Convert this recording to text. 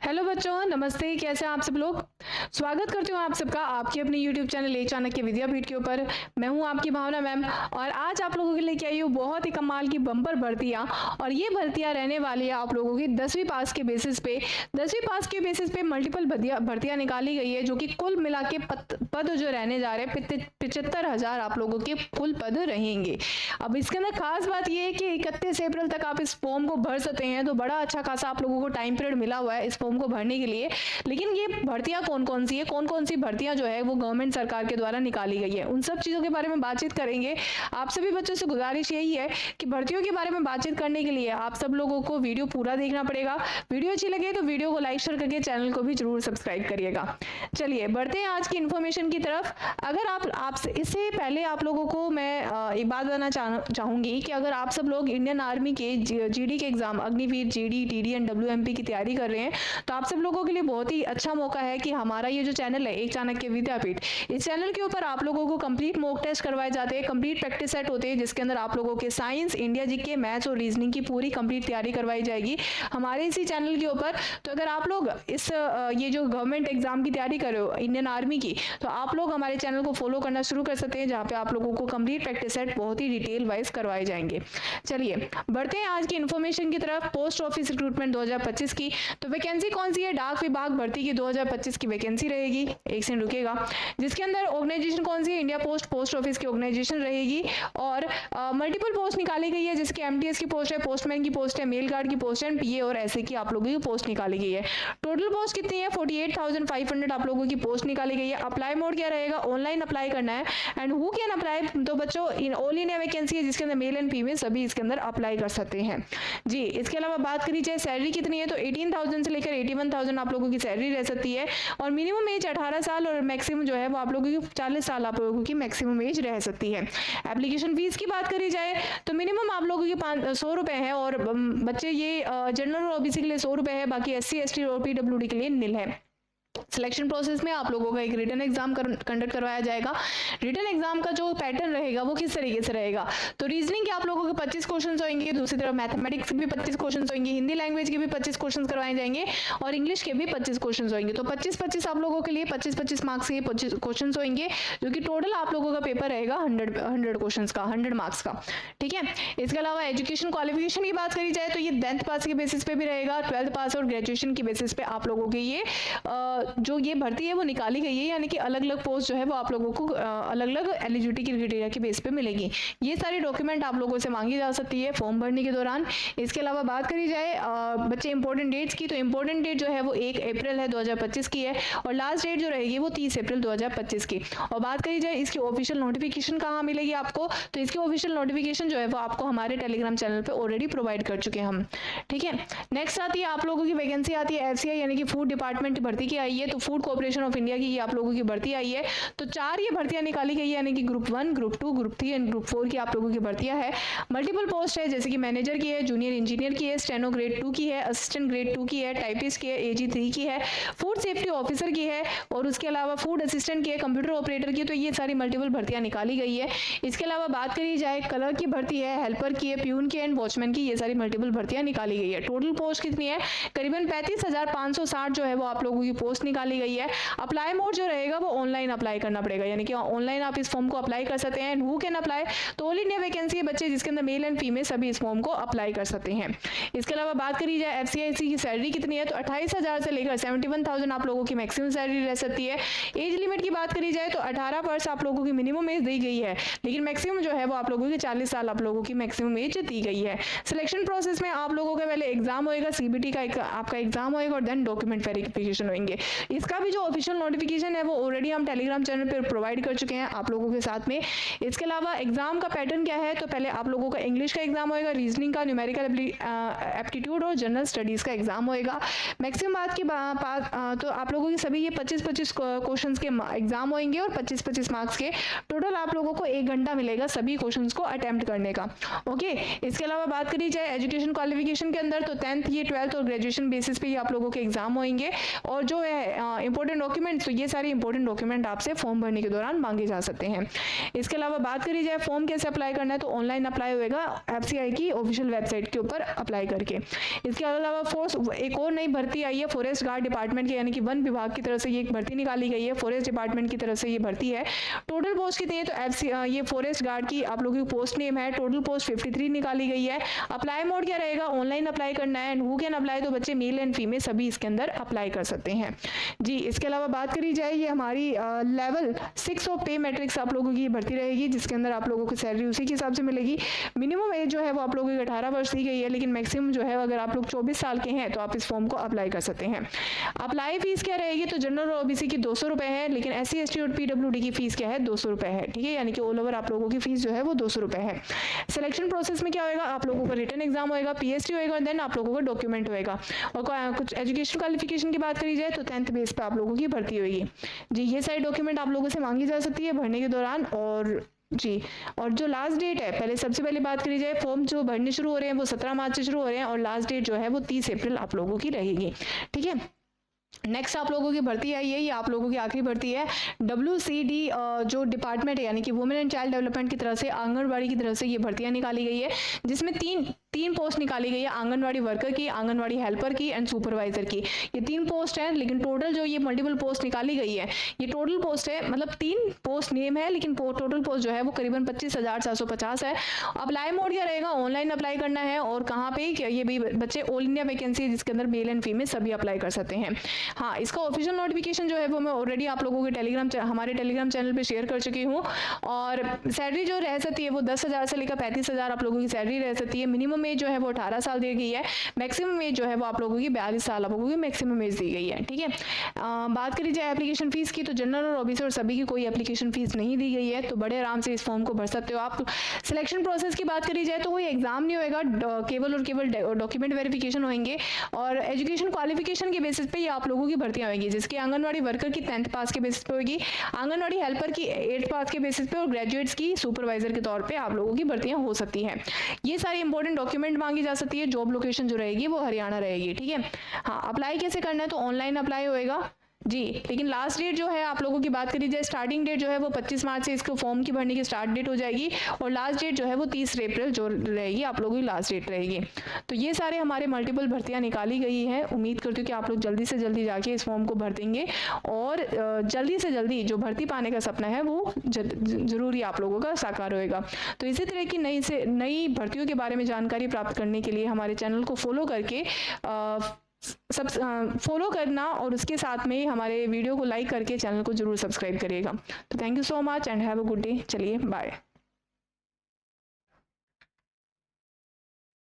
Hello बच्चों, नमस्ते। कैसे हैं आप सब लोग। स्वागत करती हूँ आप सबका आपकी अपनी यूट्यूब चैनल एक चाणक्य विद्यापीठ के ऊपर। मैं हूँ आपकी भावना मैम और आज आप लोगों के लिए आई हूँ बहुत ही कमाल की बम्पर भर्तियाँ। और ये भर्तियाँ रहने वाली है आप लोगों की 10वीं पास के बेसिस पे। 10वीं पास के बेसिस पे मल्टीपल भर्तियाँ निकाली गई है, जो कि कुल मिला के पद जो रहने जा रहे हैं 75,000 आप लोगों के कुल पद रहेंगे। अब इसके अंदर खास बात ये है कि 31 अप्रैल तक आप इस फॉर्म को भर सकते हैं, तो बड़ा अच्छा खासा आप लोगों को टाइम पीरियड मिला हुआ है इस फॉर्म को भरने के लिए। लेकिन ये भर्तियां कौन कौन सी है, कौन कौन सी भर्तियां जो है वो गवर्नमेंट सरकार के द्वारा निकाली गई है, उन सब चीजों के बारे में बातचीत करेंगे। आप सभी बच्चों से गुजारिश यही है कि भर्तियों के बारे में बातचीत करने के लिए आप सब लोगों को वीडियो पूरा देखना पड़ेगा। वीडियो अच्छी लगे तो वीडियो को लाइक शेयर करके चैनल को भी जरूर सब्सक्राइब करिएगा। चलिए बढ़ते हैं आज की इन्फॉर्मेशन की तरफ। अगर आपसे इससे पहले आप लोगों को मैं एक बात बताना चाहूंगी कि अगर आप सब लोग इंडियन आर्मी के जीडी के exam Agniveer, GD, TD and WMP की तैयारी कर रहे हैं, तो आप सब लोगों के लिए बहुत ही अच्छा मौका है कि हमारा ये जो चैनल है एक चाणक्य विद्यापीठ, इस चैनल के ऊपर आप लोगों को कंप्लीट मॉक टेस्ट करवाए जाते हैं, कंप्लीट प्रैक्टिस सेट होते हैं, जिसके अंदर आप लोगों के साइंस, इंडिया जीके, मैथ्स और रीजनिंग की पूरी कंप्लीट तैयारी करवाई जाएगी हमारे इसी चैनल के ऊपर। तो अगर आप लोग इस ये जो गवर्नमेंट एग्जाम की तैयारी कर रहे हो इंडियन आर्मी की, तो आप लोग हमारे चैनल को फॉलो करना शुरू कर सकते हैं, जहाँ पे आप लोगों को कंप्लीट प्रैक्टिस सेट बहुत ही डिटेल वाइज करवाए जाएंगे। चलिए बढ़ते हैं आज की इन्फॉर्मेशन की तरफ। पोस्ट ऑफिस रिक्रूटमेंट 2025 की तो वैकेंसी कौन सी है, डाक विभाग भर्ती की 2025 की वैकेंसी रहेगी। एक सेकंड रुकेगा। जिसके अंदर ऑर्गेनाइजेशन कौन सी है, इंडिया पोस्ट ऑफिस की ऑर्गेनाइजेशन रहेगी। और मल्टीपल पोस्ट निकाली गई है, जिसकी एमटीएस की पोस्ट है, पोस्टमैन की पोस्ट है, मेल गार्ड की पोस्ट है, पीए और ऐसे की आप लोगों की पोस्ट निकाली गई है। टोटल पोस्ट कितनी है, 48,500 आप लोगों की पोस्ट निकाली गई है। अप्लाई मोड क्या रहेगा, ऑनलाइन अप्लाई करना है। एंड हु कैन अप्लाई, तो बच्चों ऑल इंडिया वैकेंसी है, जिसके अंदर मेल एंड फीमेल सभी इसके अंदर अप्लाई कर सकते हैं जी। इसके अलावा बात करी जाए सैलरी कितनी है, तो 18,000 से लेकर 81,000 आप लोगों की सैलरी रह सकती है। और मिनिमम एज 18 साल और मैक्सिमम जो है वो आप लोगों की 40 साल आप लोगों की मैक्सिमम एज रह सकती है। एप्लीकेशन फीस की बात करी जाए तो मिनिमम आप लोगों की 100 रुपए है, और बच्चे ये जनरल और ओबीसी के लिए 100 रुपए है, बाकी एससी, एसटी और पीडब्ल्यूडी के लिए निल है। सिलेक्शन प्रोसेस में आप लोगों का एक रिटन एग्जाम कंडक्ट करवाया जाएगा। रिटन एग्जाम का जो पैटर्न रहेगा वो किस तरीके से रहेगा, तो रीजनिंग के आप लोगों के 25 क्वेश्चन होंगे, दूसरी तरफ मैथमेटिक्स के भी 25 क्वेश्चन होंगे, हिंदी लैंग्वेज के भी 25 क्वेश्चन करवाए जाएंगे और इंग्लिश के भी 25 क्वेश्चन होंगे। तो 25-25 आप लोगों के लिए 25-25 मार्क्स के 25 क्वेश्चन होंगे, जो कि टोटल आप लोगों का पेपर रहेगा 100 क्वेश्चन का, 100 मार्क्स का। ठीक है। इसके अलावा एजुकेशन क्वालिफिकेशन की बात करी जाए तो ये 10th पास के बेसिस पे भी रहेगा, 12th पास और ग्रेजुएशन की बेसिस पे आप लोगों के ये जो ये भर्ती है वो निकाली गई है, यानी कि अलग अलग पोस्ट जो है वो आप लोगों को अलग अलग एलिजिबिलिटी क्राइटेरिया के बेस पे मिलेगी। ये सारे डॉक्यूमेंट आप लोगों से मांगी जा सकती है फॉर्म भरने के दौरान। इसके अलावा बात करी जाए बच्चे इंपॉर्टेंट डेट्स की, तो इंपॉर्टेंट डेट जो है वो 1 अप्रैल है 2025 की है, और लास्ट डेट जो रहेगी वो 30 अप्रैल 2025 की। और बात करी जाए इसकी ऑफिशियल नोटिफिकेशन कहाँ मिलेगी आपको, तो इसकी ऑफिशियल नोटिफिकेशन जो है वो आपको हमारे टेलीग्राम चैनल पे ऑलरेडी प्रोवाइड कर चुके हैं हम। ठीक है। नेक्स्ट आती है आप लोगों की वैकेंसी आती है एफसीआई यानी कि फूड डिपार्टमेंट की भर्ती की आई है, तो फूड कॉर्पोरेशन ऑफ इंडिया की ये आप लोगों की भर्ती आई है। तो 4 ये भर्तियां निकाली गई है, यानी कि group 1, group 2, group 3 and group 4 की आप लोगों की भर्तियां है। मल्टीपल पोस्ट है, जैसे कि मैनेजर की है, जूनियर इंजीनियर की है, स्टेनो ग्रेड 2 की है, असिस्टेंट ग्रेड 2 की है, टाइपिस्ट की है, एजी 3 की है, फूड सेफ्टी ऑफिसर की है, और उसके अलावा फूड असिस्टेंट की है, कंप्यूटर ऑपरेटर की। तो ये सारी मल्टीपल भर्तियां निकाली गई है। इसके अलावा बात करी जाए क्लर्क की भर्ती है, हेल्पर की है, प्यून की एंड वॉचमैन की, ये सारी मल्टीपल भर्तियां निकाली गई है। टोटल पोस्ट कितनी है, करीबन 35,560 जो है वो आप लोगों की पोस्ट निकाली गई है। अप्लाई मोड जो रहेगा वो ऑनलाइन अप्लाई करना पड़ेगा, यानी कि ऑनलाइन आप इस फॉर्म को अप्लाई कर सकते हैं। हु कैन अप्लाई, तो ऑल इंडिया वैकेंसी है बच्चे, जिसके अंदर मेल एंड फीमेल सभी इस फॉर्म को अप्लाई कर सकते हैं। इसके अलावा बात करी जाए एफसीआईसी की सैलरी कितनी है, तो 28,000 से लेकर 71,000 आप लोगों की मैक्सिमम सैलरी रह सकती है। एज लिमिट की बात करी जाए तो 18 वर्ष आप लोगों की मिनिमम एज दी गई है, लेकिन मैक्सिमम जो है वो आप लोगों की 40 साल आप लोगों की मैक्सिमम एज दी गई है। सिलेक्शन प्रोसेस में आप लोगों का पहले एग्जाम होएगा, सीबीटी का आपका एग्जाम होएगा, और देन डॉक्यूमेंट वेरिफिकेशन होंगे। इसका भी जो ऑफिशियल नोटिफिकेशन है वो ऑलरेडी हम टेलीग्राम चैनल पर प्रोवाइड कर चुके हैं आप लोगों के साथ में। इसके अलावा एग्जाम का पैटर्न क्या है, तो पहले आप लोगों का इंग्लिश का एग्जाम होएगा, रीजनिंग का, न्यूमेरिकल एप्टीट्यूड और जनरल स्टडीज का एग्जाम होएगा। मैक्सिमम बात की तो आप लोगों की सभी ये 25-25 क्वेश्चंस के एग्जाम होंगे और 25-25 मार्क्स के। टोटल आप लोगों को 1 घंटा मिलेगा सभी क्वेश्चंस को अटेम्प्ट करने का। ओके। इसके अलावा बात करी जाए एजुकेशन क्वालिफिकेशन के अंदर, तो 10th, ये 12th और ग्रेजुएशन बेसिस पे ही आप लोगों के एग्जाम होंगे, और जो है है इंपॉर्टेंट डॉक्यूमेंट, तो ये सारे इंपॉर्टेंट डॉक्यूमेंट आपसे फॉर्म भरने के दौरान मांगे जा सकते हैं। इसके अलावा बात करी जाए फॉर्म कैसे अप्लाई करना है, तो ऑनलाइन अप्लाई होएगा FCI की ऑफिशियल वेबसाइट के ऊपर अप्लाई करके। इसके अलावा एक और नई भर्ती आई है फॉरेस्ट गार्ड डिपार्टमेंट के, यानी कि वन विभाग की तरफ से ये एक भर्ती निकाली गई है, फॉरेस्ट डिपार्टमेंट की तरफ से ये भर्ती है। टोटल पोस्ट कितनी है, तो ये फॉरेस्ट गार्ड की आप लोगों की पोस्ट नेम है, टोटल पोस्ट 53 निकाली गई है। अप्लाई मोड क्या रहेगा, ऑनलाइन अप्लाई करना है। एंड हु कैन अप्लाई, तो बच्चे मेल एंड फीमेल सभी इसके अंदर अप्लाई कर सकते हैं जी। इसके अलावा बात करी जाए ये हमारी लेवल 6 ऑफ पे मैट्रिक्स आप लोगों की भर्ती रहेगी, जिसके अंदर आप लोगों को सैलरी उसी के हिसाब से मिलेगी। मिनिमम एज जो है वो आप लोगों की 18 वर्ष दी गई है, लेकिन मैक्सिमम जो है अगर आप लोग 24 साल के हैं तो आप इस फॉर्म को अप्लाई कर सकते हैं। अप्लाई फीस क्या रहेगी, तो जनरल और OBC की 200 रुपए है, लेकिन SC ST और PWD की फीस क्या है, 200 रुपए है, ठीक है। यानी कि ऑल ओवर आप लोगों की फीस जो है वो 200 रुपए है। सिलेक्शन प्रोसेस में क्या होगा, आप लोगों का रिटन एग्जाम होएगा, PST होएगा, देन आप लोगों का डॉक्यूमेंट होएगा। और कुछ एजुकेशन क्वालिफिकेशन की बात करी जाए तो 10th बेस पे आप लोगों की भर्ती होगी जी। ये सारे डॉक्यूमेंट आप लोगों से मांगी जा सकती है भरने के दौरान। और जी, और जो लास्ट डेट है, पहले सबसे पहले बात करी जाए फॉर्म जो भरने शुरू हो रहे हैं वो 17 मार्च से शुरू हो रहे हैं, और लास्ट डेट जो है वो 30 अप्रैल आप लोगों की रहेगी, ठीक है। नेक्स्ट आप लोगों की भर्ती आई है, ये आप लोगों की आखिरी भर्ती है WCD जो डिपार्टमेंट है, यानी कि वुमेन एंड चाइल्ड डेवलपमेंट की तरफ से, आंगनबाड़ी की तरफ से ये भर्तियां निकाली गई है, जिसमें तीन पोस्ट निकाली गई है, आंगनबाड़ी वर्कर की, आंगनबाड़ी हेल्पर की एंड सुपरवाइजर की। ये 3 पोस्ट हैं, लेकिन टोटल जो ये मल्टीपल पोस्ट निकाली गई है, ये टोटल पोस्ट है, मतलब 3 पोस्ट नेम है, लेकिन टोटल पोस्ट जो है वो करीबन 25,450 है। अप्लाई मोड क्या रहेगा, ऑनलाइन अप्लाई करना है। और कहाँ पे, ये भी बच्चे ऑल इंडिया वैकेंसी है, जिसके अंदर मेल एंड फीमेल सभी अप्लाई कर सकते हैं। हाँ, इसका ऑफिशियल नोटिफिकेशन जो है वो मैं ऑलरेडी आप लोगों के हमारे टेलीग्राम चैनल पे शेयर कर चुकी हूँ। और सैलरी जो रह सकती है वो 10,000 से लेकर 35,000 आप लोगों की सैलरी रह सकती है। मिनिमम एज जो है वो 18 साल दी गई है, मैक्सिमम एज जो है वो आप लोगों की 42 साल आप लोगों की मैक्सिमम एज दी गई है, ठीक है। बात करी जाए एप्लीकेशन फीस की, तो जनरल और OBC और सभी की कोई एप्लीकेशन फीस नहीं दी गई है, तो बड़े आराम से इस फॉर्म को भर सकते हो आप। सिलेक्शन प्रोसेस की बात करी जाए तो कोई एग्जाम नहीं होएगा, केवल डॉक्यूमेंट वेरिफिकेशन होंगे, और एजुकेशन क्वालिफिकेशन के बेसिस पे ये आप लोगों की भर्तियां होगी, जिसकी आंगनबाड़ी वर्कर की 10th पास के बेसिस पे होगी, आंगनबाड़ी हेल्पर की 8th पास के बेसिस पे, और ग्रेजुएट्स की सुपरवाइजर के तौर पे आप लोगों की भर्तियां हो सकती हैं। ये सारी इंपॉर्टेंट डॉक्यूमेंट मांगी जा सकती है। जॉब लोकेशन जो रहेगी वो हरियाणा रहेगी, ठीक है। हाँ, अप्लाई कैसे करना है, तो ऑनलाइन अप्लाई होएगा जी, लेकिन लास्ट डेट जो है आप लोगों की बात करी जाए, स्टार्टिंग डेट जो है वो 25 मार्च से इसको फॉर्म की भरने की स्टार्ट डेट हो जाएगी, और लास्ट डेट जो है वो 30 अप्रैल जो रहेगी आप लोगों की लास्ट डेट रहेगी। तो ये सारे हमारे मल्टीपल भर्तियां निकाली गई हैं। उम्मीद करती हूँ कि आप लोग जल्दी से जल्दी जाके इस फॉर्म को भर देंगे, और जल्दी से जल्दी जो भर्ती पाने का सपना है वो जरूरी आप लोगों का साकार होएगा। तो इसी तरह की नई भर्तियों के बारे में जानकारी प्राप्त करने के लिए हमारे चैनल को फॉलो करके सब फॉलो करना, और उसके साथ में हमारे वीडियो को लाइक करके चैनल को जरूर सब्सक्राइब करिएगा। तो thank you so much and have a good day. चलिए बाय।